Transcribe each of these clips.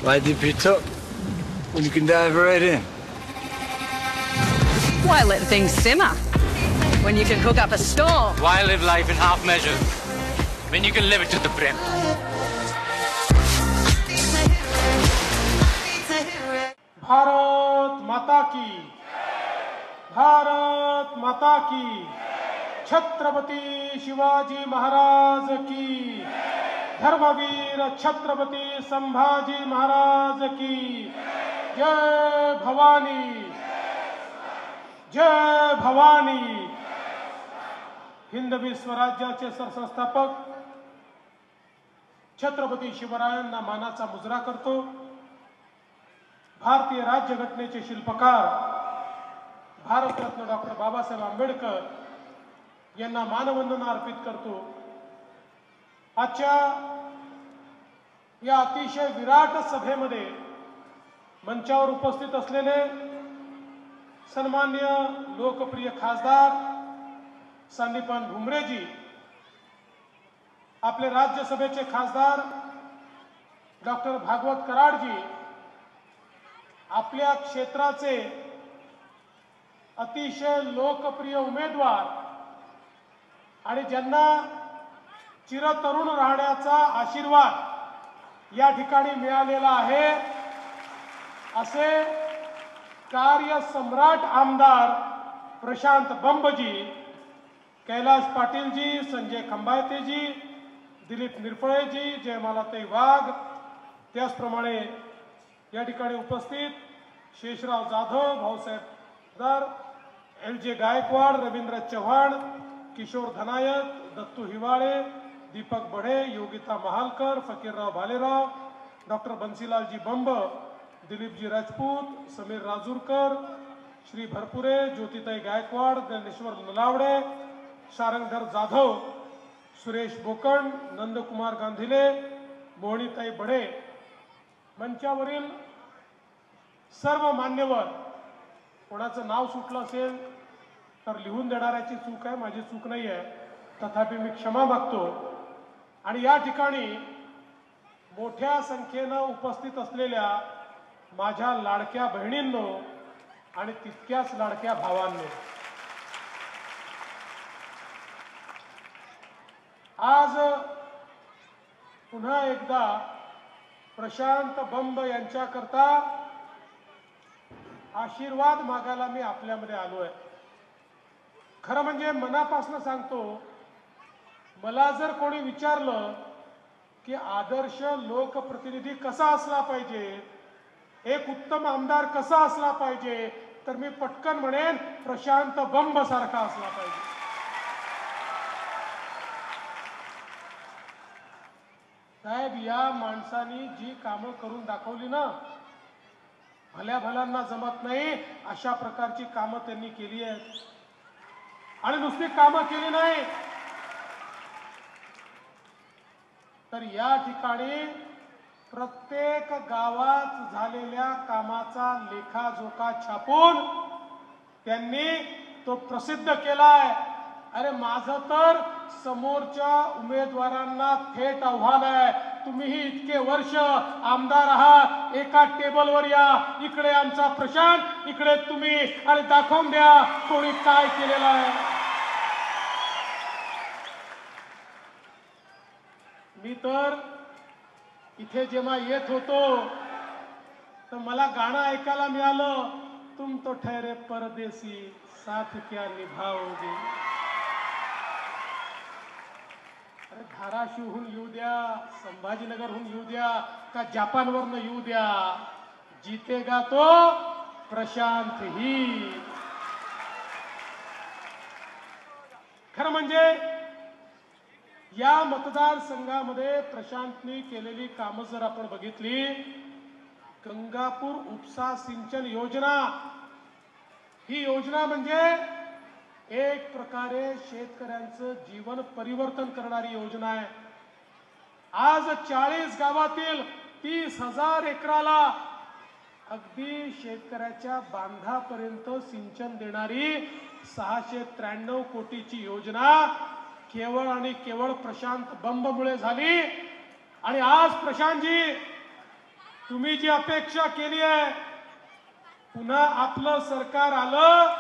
Why dip it up when you can dive right in? Why let things simmer when you can cook up a storm? Why live life in half measures when you can live it to the brim? Bharat माता की, भारत माता की, छत्रपति शिवाजी महाराज की, धर्मवीर छत्रपति संभाजी महाराज की, जय भवानी, जय भवानी. हिंदवी स्वराज्याचे सरसंस्थापक छत्रपती शिवरायांना मानाचा मुजरा करतो. भारतीय राज्यघटनेचे शिल्पकार भारतरत्न डॉक्टर बाबासाहेब आंबेडकर यांना मानवंदना अर्पित करतो. आजच्या या अतिशय विराट सभेमध्ये मंचावर उपस्थित असलेले सन्माननीय लोकप्रिय खासदार संदीपान भुमरेजी, आपले राज्यसभेचे खासदार डॉक्टर भागवत कराडजी, आपल्या क्षेत्राचे अतिशय लोकप्रिय उमेदवार आणि ज्यांना चिरतरुण राहण्याचा आशीर्वाद या ठिकाणी मिळालेला आहे असे कार्य सम्राट आमदार प्रशांत बंबजी, कैलाश पाटीलजी, संजय खंबायतेजी, दिलीप निरफळेजी, जयमालाताई वाघ, त्याचप्रमाणे या ठिकाणी उपस्थित शेषराव जाधव, भाऊसाहेब दार, LJ गायकवाड, रवींद्र चव्हाण, किशोर धनायक, दत्तू हिवाळे, दीपक बढे, योगिता महालकर, फकीरराव भालेराव, डॉक्टर बंसीलालजी बंब, दिलीपजी राजपूत, समीर राजूरकर, श्री भरपुरे, ज्योतिताई गायकवाड, ज्ञानेश्वर नलावडे, शारंगधर जाधव, सुरेश बोकण, नंदकुमार गांधीले, मोहनीताई बढे, मंचावरील सर्व मान्यवर. कोणाचं नाव सुटलं असेल तर लिहून देणाऱ्याची चूक आहे, माझी चूक नाही आहे, तथापि मी क्षमा मागतो. आणि या ठिकाणी मोठ्या संख्येनं उपस्थित असलेल्या माझ्या लाडक्या बहिणींनो आणि तितक्याच लाडक्या भावांनो, आज पुन्हा एकदा प्रशांत बंब यांच्याकरता आशीर्वाद मागायला मी आपल्यामध्ये आलोय. खरं म्हणजे मनापासून सांगतो, मला जर कोणी विचारलं की आदर्श लोकप्रतिनिधी कसा असला पाहिजे, एक उत्तम आमदार कसा असला पाहिजे, तर मी पटकन म्हणेन प्रशांत बंब सारखा असला पाहिजे. साहेब, या माणसानी जी कामं करून दाखवली ना, भल्या भल्यांना जमत नाही अशा प्रकारची कामं त्यांनी केली आहेत. आणि नुसती कामं केली नाही तर या ठिकाणी प्रत्येक गावात झालेल्या कामाचा लेखाजोखा छापून त्यांनी तो प्रसिद्ध केलाय. अरे, माझं तर समोरच्या उमेदवारांना थेट आव्हान आहे, तुम्हीही इतके वर्ष आमदार आहात, एका टेबलवर या, इकडे आमचा प्रशांत, इकडे तुम्ही, आणि दाखवून द्या कोणी काय केलेलं आहे. मी तर इथे जेव्हा येत होतो तर मला गाणं ऐकायला मिळालं, तुम तो ठहरे परदेसी साथ क्या निभाओगे. अरे, धाराशिवहून येऊ द्या, संभाजीनगरहून येऊ द्या, का जपानवरनं येऊ द्या, जीतेगा तो प्रशांत ही. खरं म्हणजे या मतदारसंघामध्ये प्रशांतनी केलेली कामं जर आपण बघितली, गंगापूर उपसा सिंचन योजना ही योजना म्हणजे एक प्रकारे शेतकऱ्यांचं जीवन परिवर्तन करणारी योजना आहे. आज 40 गावातील 30,000 एकराला अगदी शेतकऱ्याच्या बांधापर्यंत सिंचन देणारी 693 कोटीची योजना केवळ आणि केवळ प्रशांत बंबमुळे झाली. आणि आज प्रशांतजी तुम्ही जी अपेक्षा केली आहे, पुन्हा आपलं सरकार आलं,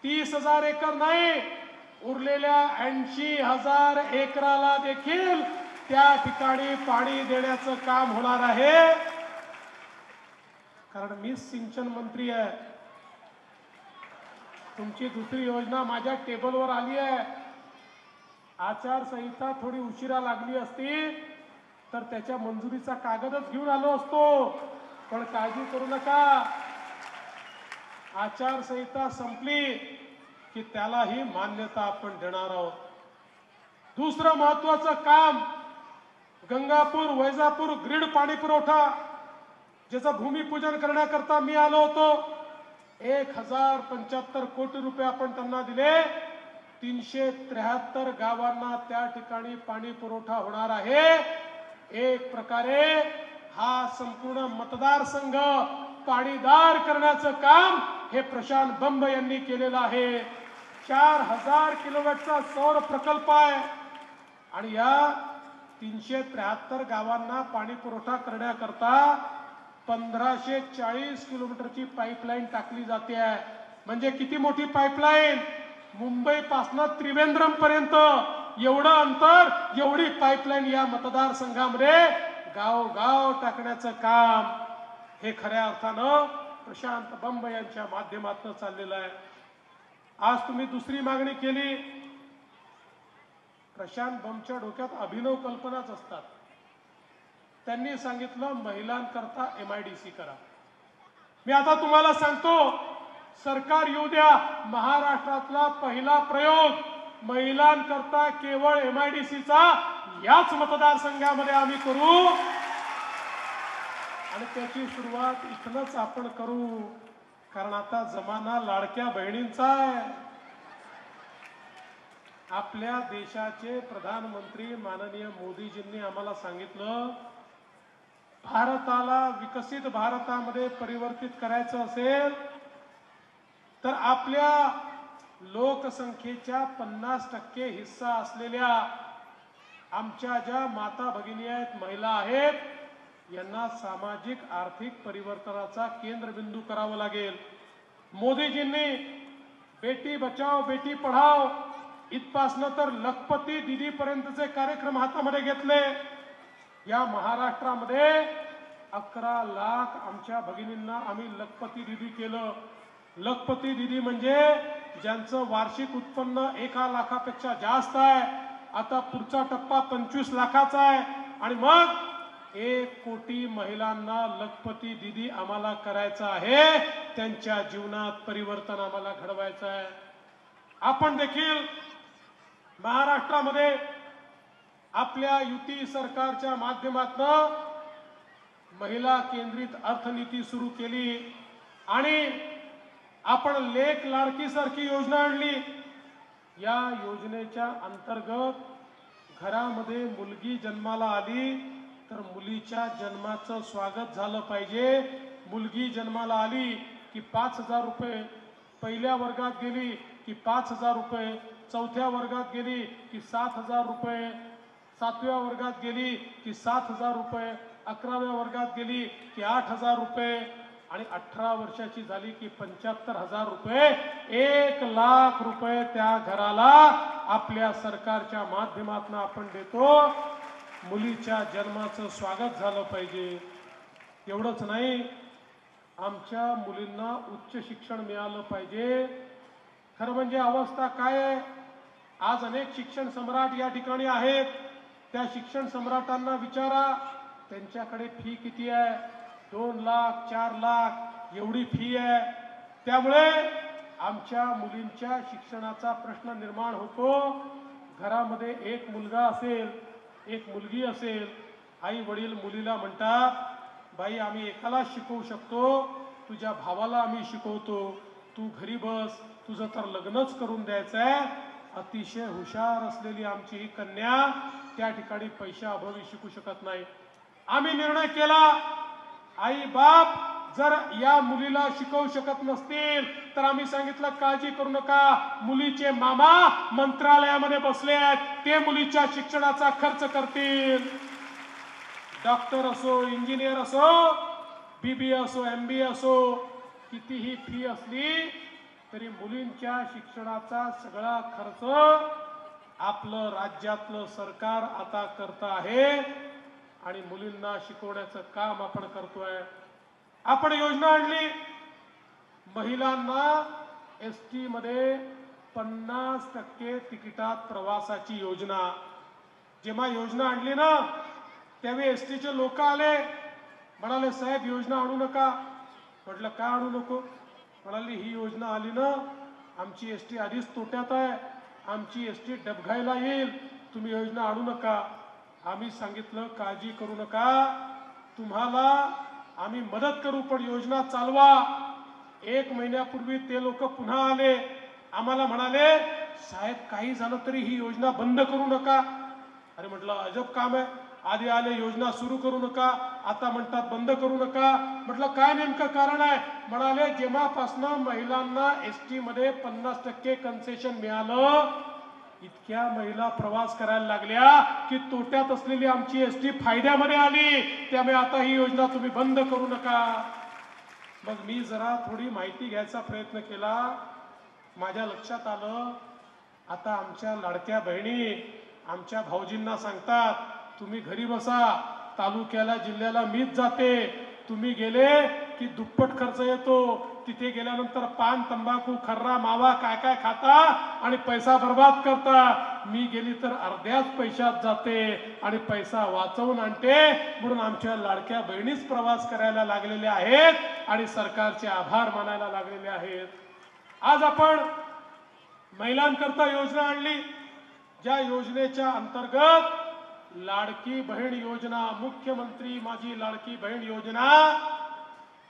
30,000 एकर नाही, उरलेल्या 80,000 एकराला देखील त्या ठिकाणी पाणी देण्याचं काम होणार आहे. कारण मी सिंचन मंत्री आहे. तुमची दुसरी योजना माझ्या टेबलवर आली आहे. आचारसंहिता थोडी उशिरा लागली असती तर त्याच्या मंजुरीचा कागदच घेऊन आलो असतो. पण काळजी करू नका, आचारसंहिता संपली की त्यालाही मान्यता आपण देणार आहोत. दुसरं महत्वाचं काम, गंगापूर वैजापूर ग्रीड पाणी पुरवठा, ज्याचं भूमिपूजन करण्याकरता मी आलो होतो. 1075 कोटी रुपये आपण त्यांना दिले. 373 गावांना त्या ठिकाणी पाणी पुरवठा होणार आहे. एक प्रकारे हा संपूर्ण मतदारसंघ पाणीदार करण्याचं काम हे प्रशांत बंब यांनी केलेलं आहे. 4000 किलोवॅटचा सौर प्रकल्प आहे आणि या 373 गावांना पाणी पुरवठा करण्याकरता 1540 किलोमीटरची पाईपलाईन टाकली जाते आहे. म्हणजे किती मोठी पाईपलाईन, मुंबई पासून त्रिवेंद्रम पर्यंत एवढं अंतर, एवढी पाईपलाईन या मतदारसंघामध्ये गाव टाकण्याचं काम हे खऱ्या अर्थानं प्रशांत बंब यांच्या माध्यमातून चाललेलं आहे. आज तुम्ही दुसरी मागणी केली. प्रशांत बंबच्या डोक्यात अभिनव कल्पनाच असतात. त्यांनी सांगितलं महिलांकरता MIDC करा. मी आता तुम्हाला सांगतो, सरकार येऊ द्या, महाराष्ट्रातला पहिला प्रयोग महिलांकरता केवळ MIDCचा याच मतदारसंघामध्ये आम्ही करू आणि त्याची सुरुवात इथनच आपण करू. कारण आता जमाना लाडक्या बहिणींचा आहे. आपल्या देशाचे प्रधानमंत्री माननीय मोदीजींनी आम्हाला सांगितलं, भारताला विकसित भारतामध्ये परिवर्तित करायचं असेल तर आपल्या लोकसंख्येच्या 50% हिस्सा असलेल्या आमच्या ज्या माता भगिनी आहेत, महिला आहेत, यांना सामाजिक आर्थिक परिवर्तनाचा केंद्रबिंदू करावं लागेल. मोदीजींनी बेटी बचाओ बेटी पढाओ इथपासनं तर लखपती दीदी पर्यंतचे कार्यक्रम हातामध्ये घेतले. या महाराष्ट्रामध्ये 11 लाख आमच्या भगिनींना आम्ही लखपती दीदी केलं. लखपती दीदी म्हणजे ज्यांचं वार्षिक उत्पन्न 1 लाखापेक्षा जास्त आहे. आता पुढचा टप्पा 25 लाखाचा आहे आणि मग 1 कोटी महिलांना लखपती दीदी आम्हाला करायचं आहे. त्यांच्या जीवनात परिवर्तन आम्हाला घडवायचं आहे. आपण देखील महाराष्ट्रामध्ये आपल्या युती सरकारच्या माध्यमातून महिला केंद्रित अर्थनीती सुरू केली आणि आपण लेक लाडकी सारखी योजना आणली. या योजनेच्या अंतर्गत घरामध्ये मुलगी जन्माला आली तर मुलीच्या जन्माचं स्वागत झालं पाहिजे. मुलगी जन्माला आली की 5,000 रुपये, पहिल्या वर्गात गेली की 5,000 रुपये, चौथ्या वर्गात गेली की 7,000 रुपये, 7व्या वर्गात गेली की 7,000 रुपये, 11व्या वर्गात गेली की 8,000 रुपये आणि 18 वर्षाची झाली की 75,000 रुपये. 1 लाख रुपये त्या घराला आपल्या सरकारच्या माध्यमातून आपण देतो. मुलीच्या जन्माचं स्वागत झालं पाहिजे. एवढंच नाही, आमच्या मुलींना उच्च शिक्षण मिळालं पाहिजे. खरं म्हणजे अवस्था काय आहे, आज अनेक शिक्षण सम्राट या ठिकाणी आहेत. त्या शिक्षण सम्राटांना विचारा त्यांच्याकडे फी किती आहे. 2 लाख 4 लाख एवढी फी आहे. त्यामुळे आमच्या मुलींच्या शिक्षणाचा प्रश्न निर्माण होतो. घरामध्ये एक मुलगा असेल, एक मुलगी असेल, आई वडील मुलीला म्हणतात, बाई आम्ही एकाला शिकवू शकतो, तुझ्या भावाला आम्ही शिकवतो, तू घरी बस, तुझं तर लग्नच करून द्यायचं आहे. अतिशय हुशार असलेली आमची ही कन्या त्या ठिकाणी पैशाअभावी शिकू शकत नाही. आम्ही निर्णय केला, आई बाप जर या मुलीला शिकवू शकत नसतील तर आम्ही सांगितलं काळजी करू नका, मुलीचे मामा मंत्रालयामध्ये बसले आहेत, ते मुलीच्या शिक्षणाचा खर्च करतील. डॉक्टर असो, इंजिनियर असो, BBA असो, MBA असो, कितीही फी असली तरी मुलींच्या शिक्षणाचा सगळा खर्च आपलं राज्यातलं सरकार आता करत आहे आणि मुलींना शिकवण्याचं काम आपण करतोय. आपण योजना आणली महिलांना ST मध्ये 50% तिकिटात प्रवासाची योजना. जेव्हा योजना आणली ना त्यावेळी STचे लोक आले, म्हणाले साहेब योजना आणू नका. म्हटलं का आणू नको? म्हणाली ही योजना आली ना आमची ST आधीच तोट्यात आहे, आमची ST डबघायला येईल, तुम्ही योजना आणू नका. आम्ही सांगितलं काळजी करू नका, तुम्हाला आम्ही मदत करू, पण योजना चालवा. 1 महिन्यापूर्वी ते लोक पुन्हा आले, आम्हाला म्हणाले साहेब काही झालं तरी ही योजना बंद करू नका. अरे म्हटलं अजब काम आहे, आधी आले योजना सुरू करू नका, आता म्हणतात बंद करू नका. म्हटलं काय नेमकं कारण आहे? म्हणाले जेव्हापासून महिलांना ST मध्ये 50% कन्सेशन मिळालं इतक्या महिला प्रवास करायला लागल्या की तोट्यात असलेली आमची ST फायद्यामध्ये आली, त्यामुळे आता ही योजना तुम्ही बंद करू नका. मग मी जरा थोडी माहिती घ्यायचा प्रयत्न केला. माझ्या लक्षात आलं आता आमच्या लाडक्या बहिणी आमच्या भाऊजींना सांगतात तुम्ही घरी बसा, तालुक्याला जिल्ह्याला मीच जाते, तुम्ही गेले की दुप्पट खर्च येतो, तिथे गेल्यानंतर पान तंबाखू खर्रा मावा काय काय खाता आणि पैसा बर्बाद करता. मी गेली तर अर्ध्याच पैशात जाते आणि पैसा वाचवून आणते. म्हणून आमच्या लाडक्या बहिणीच प्रवास करायला लागलेल्या आहेत आणि सरकारचे आभार मानायला लागलेले आहेत. आज आपण महिलांकरता योजना आणली, ज्या योजनेच्या अंतर्गत लाडकी बहीण योजना, मुख्यमंत्री माझी लाडकी बहीण योजना,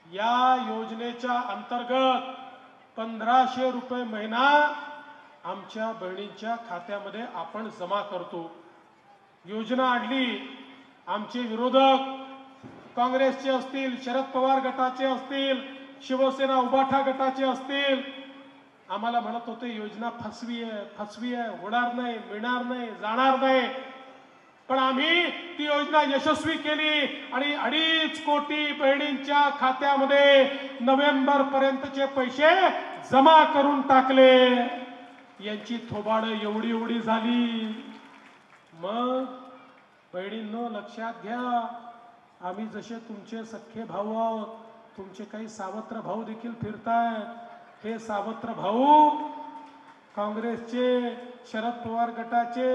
या योजनेच्या अंतर्गत 1500 रुपये महिना आमच्या बहिणींच्या खात्यामध्ये आपण जमा करतो. योजना आणली, आमचे विरोधक काँग्रेसचे असतील, शरद पवार गटाचे असतील, शिवसेना उबाठा गटाचे असतील, आम्हाला म्हणत होते योजना फसवी आहे, होणार नाही, मिळणार नाही, जाणार नाही. पण आम्ही ती योजना यशस्वी केली आणि 2.5 कोटी बहिणींच्या खात्यामध्ये नोव्हेंबर पर्यंतचे पैसे जमा करून टाकले. यांची थोबाड एवढी एवढी झाली. मग बहिणींनो लक्षात घ्या, आम्ही जसे तुमचे सख्खे भाऊ आहोत, तुमचे काही सावत्र भाऊ देखील फिरतायत. हे सावत्र भाऊ काँग्रेसचे, शरद पवार गटाचे,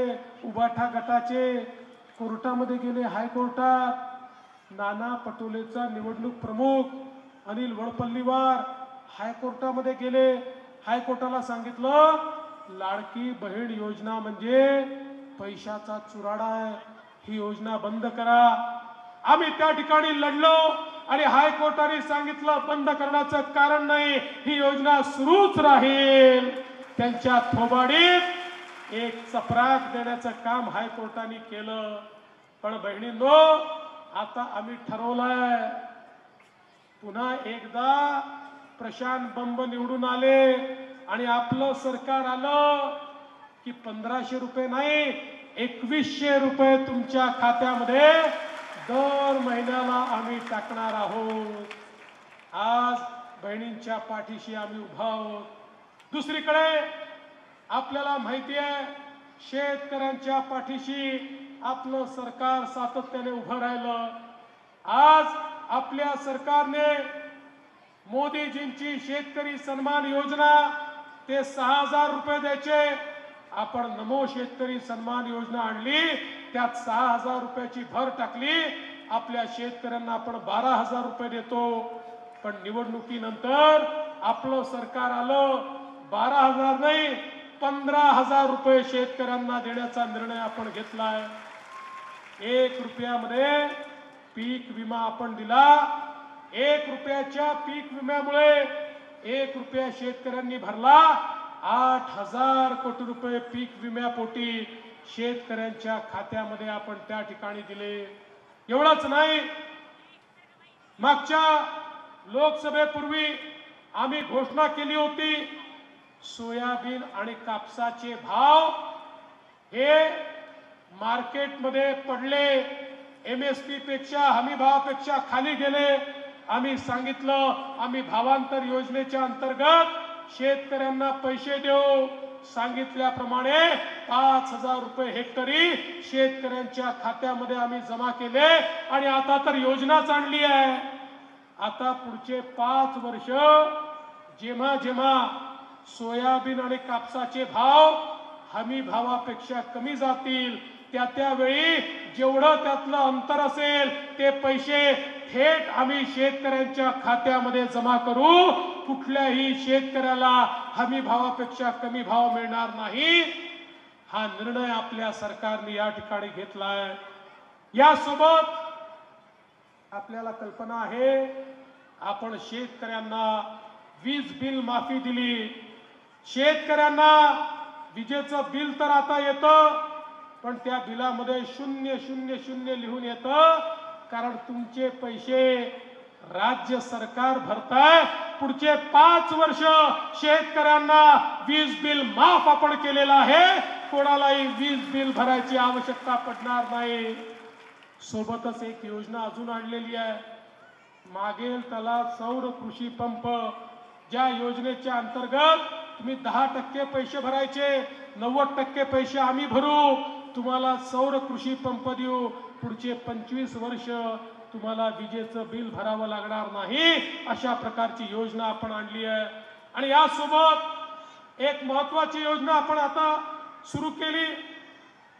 उबाठा गटाचे कोर्टामध्ये गेले, हायकोर्टात. नाना पटोलेचा निवडणूक प्रमुख अनिल वडपल्लीवार हायकोर्टामध्ये गेले. हायकोर्टाला सांगितलं लाडकी बहीण योजना म्हणजे पैशाचा चुराडा आहे, ही योजना बंद करा. आम्ही त्या ठिकाणी लढलो आणि हायकोर्टाने सांगितलं बंद करण्याचं कारण नाही, ही योजना सुरूच राहील. त्यांच्या थोबाडीत एक चपराक देण्याचं काम हायकोर्टाने केलं. पण बहिणींनो आता आम्ही ठरवलंय, पुन्हा एकदा प्रशांत बंब निवडून आले आणि आपलं सरकार आलं की 1500 रुपये नाही 2100 रुपये तुमच्या खात्यामध्ये दर महिन्याला आम्ही टाकणार आहोत. आज बहिणींच्या पाठीशी आम्ही उभा आहोत. दुसरीकडे आपल्याला माहिती आहे शेतकऱ्यांच्या पाठीशी आपलं सरकार सातत्याने उभं राहिलं. आज आपल्या सरकारने मोदीजींची शेतकरी सन्मान योजना ते 6000 रुपये द्यायचे, आपण नमो शेतकरी सन्मान योजना आणली, त्यात 6000 रुपयाची भर टाकली. आपल्या शेतकऱ्यांना आपण 12000 रुपये देतो. पण निवडणुकीनंतर आपलं सरकार आलं, 12000 नाही 15000 रुपये शेतकऱ्यांना देण्याचा निर्णय आपण घेतलाय. 1 रुपयामध्ये पीक विमा आपण दिला. 1 रुपयाच्या पीक विम्यामुळे 1 रुपया शेतकऱ्यांनी भरला. 8000 कोटी रुपये पीक विम्यापोटी शेतकऱ्यांच्या खात्यामध्ये आपण त्या ठिकाणी दिले. एवढंच नाही, मागच्या लोकसभेपूर्वी आम्ही घोषणा केली होती सोयाबीन आणि कापसाचे भाव हे मार्केटमध्ये पडले MSP पेक्षा हमी भावापेक्षा खाली गेले. आम्ही सांगितलं आम्ही भावांतर योजनेच्या अंतर्गत शेतकऱ्यांना पैसे देऊ. सांगितल्याप्रमाणे 5,000 रुपये हेक्टरी शेतकऱ्यांच्या खात्यामध्ये आम्ही जमा केले आणि आता तर योजनाच आणली आहे. आता पुढचे 5 वर्ष जेव्हा जेव्हा सोयाबीन आणि कापसाचे भाव हमी भावापेक्षा कमी जातील त्यावेळी जेवढं त्यातलं अंतर असेल ते पैसे थेट आम्ही शेतकऱ्यांच्या खात्यामध्ये जमा करू. कुठल्याही शेतकऱ्याला हमी भावापेक्षा कमी भाव मिळणार नाही. हा निर्णय आपल्या सरकारने या ठिकाणी घेतलाय. यासोबत आपल्याला कल्पना आहे आपण शेतकऱ्यांना वीज बिल माफी दिली. शेतकऱ्यांना विजेचं बिल तर आता येतं पण त्या बिलामध्ये 000 लिहून येतं कारण तुमचे पैसे राज्य सरकार भरताय. पुढचे 5 वर्ष शेतकऱ्यांना वीज बिल माफ आपण केलेलं आहे. कोणालाही वीज बिल भरायची आवश्यकता पडणार नाही. सोबतच एक योजना अजून आणलेली आहे. मागेल त्याला सौर कृषी पंप. ज्या योजनेच्या अंतर्गत तुम्ही 10% पैसे भरायचे, 90% पैसे आम्ही भरू. तुम्हाला सौर कृषी पंप देऊ. पुढचे 25 वर्ष तुम्हाला विजेचं बिल भरावं लागणार नाही. अशा प्रकारची योजना आपण आणली आहे. आणि यासोबत एक महत्वाची योजना आपण आता सुरू केली.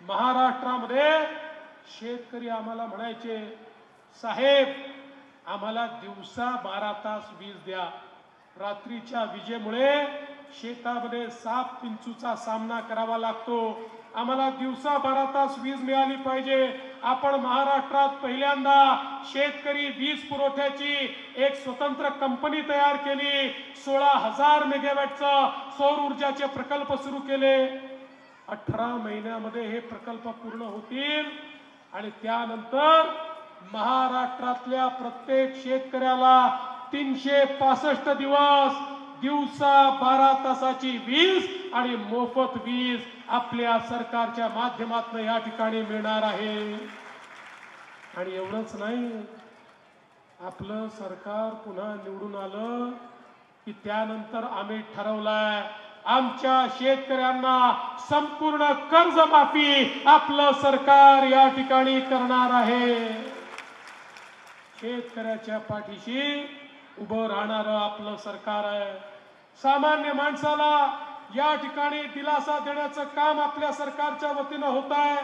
महाराष्ट्रामध्ये शेतकरी आम्हाला म्हणायचे साहेब आम्हाला दिवसा 12 तास वीज द्या. रात्रीच्या विजेमुळे शेतामध्ये साप पिंचूचा सामना करावा लागतो. आम्हाला दिवसा 12 तास वीज मिळाली पाहिजे. आपण महाराष्ट्रात पहिल्यांदा शेतकरी वीज पुरवठ्याची एक स्वतंत्र कंपनी तयार केली. 16,000 मेगावॅटचा सौर ऊर्जाचे प्रकल्प सुरू केले. 18 महिन्यामध्ये हे प्रकल्प पूर्ण होतील आणि त्यानंतर महाराष्ट्रातल्या प्रत्येक शेतकऱ्याला 365 दिवस दिवसा 12 तासाची वीज आणि मोफत वीज आपल्या सरकारच्या माध्यमातून या ठिकाणी मिळणार आहे. आणि एवढंच नाही, आपलं सरकार पुन्हा निवडून आलं की त्यानंतर आम्ही ठरवलंय आमच्या शेतकऱ्यांना संपूर्ण कर्जमाफी आपलं सरकार या ठिकाणी करणार आहे. शेतकऱ्याच्या पाठीशी उभं राहणारं आपलं सरकार आहे. सामान्य माणसाला या ठिकाणी दिलासा देण्याचं काम आपल्या सरकारच्या वतीनं होत आहे.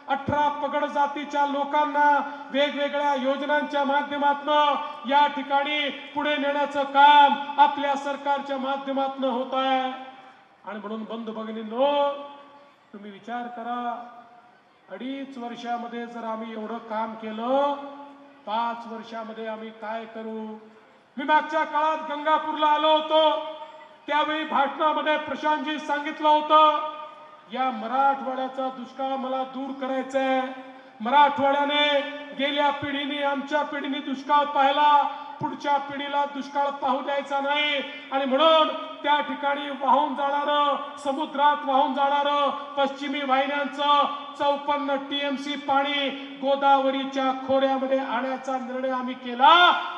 18 पगड जातीच्या लोकांना वेगवेगळ्या योजनांच्या माध्यमातून या ठिकाणी पुढे नेण्याचं काम आपल्या सरकारच्या माध्यमातून होत आहे. आणि म्हणून बंधू भगिनींनो तुम्ही विचार करा, 2.5 वर्षामध्ये जर आम्ही एवढं काम केलं, 5 वर्षामध्ये आम्ही काय करू. मी मागच्या काळात गंगापूरला आलो होतो. त्यावेळी भाषणामध्ये प्रशांतजी सांगितलं होतं या मराठवाड्याचा दुष्काळ मला दूर करायचा आहे. मराठवाड्याने गेल्या पिढीने आमच्या पिढीने दुष्काळ पाहिला, पुढच्या पिढीला दुष्काळ पाहू द्यायचा नाही. आणि म्हणून त्या ठिकाणी वाहून जाणारं समुद्रात वाहून जाणारं पश्चिमी वाहिन्यांचं 54 TMC पाणी गोदावरीच्या खोऱ्यामध्ये आणण्याचा निर्णय आम्ही केला.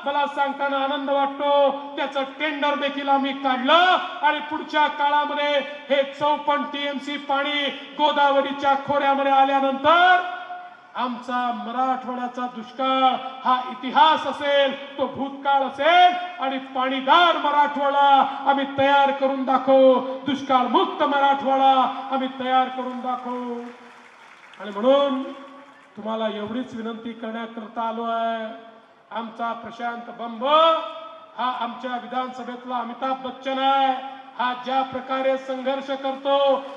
मला सांगताना आनंद वाटतो. त्याचं टेंडर देखील आम्ही काढलं आणि पुढच्या काळामध्ये हे 54 TMC पाणी गोदावरीच्या खोऱ्यामध्ये आल्यानंतर आमचा मराठवाड्याचा दुष्काळ हा इतिहास असेल, तो भूतकाळ असेल आणि पाणीदार मराठवाडा आम्ही तयार करून दाखवू. दुष्काळ मुक्त मराठवाडा आम्ही तयार करून दाखवू. आणि म्हणून तुम्हाला एवढीच विनंती करण्याकरता आलो आहे. आमचा प्रशांत बंब हा आमच्या विधानसभेतला अमिताभ बच्चन आहे. हा ज्या प्रकारे संघर्ष करतो,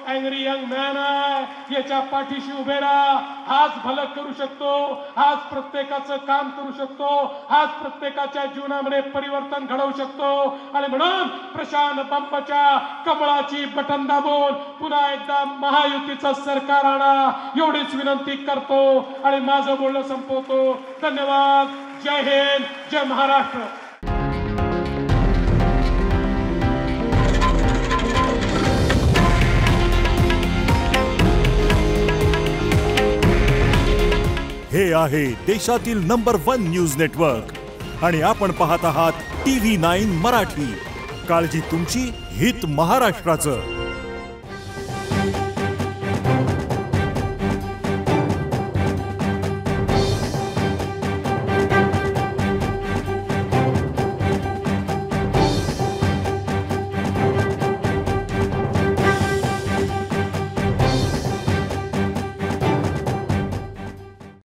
अँग्री यंग मॅन आहे. याच्या पाठीशी उभे राहा. हाच भलं करू शकतो, हाच प्रत्येकाचं काम करू शकतो, हाच प्रत्येकाच्या जीवनामध्ये परिवर्तन घडवू शकतो. आणि म्हणून प्रशांत बंबच्या कमळाची बटन दाबून पुन्हा एकदा महायुतीचं सरकार आणा एवढीच विनंती करतो आणि माझं बोलणं संपवतो. धन्यवाद. जय हिंद, जय महाराष्ट्र. हे आहे देशातील नंबर 1 न्यूज नेटवर्क आणि आपण पाहत आहात TV9 मराठी. काळजी तुमची, हित महाराष्ट्राचं.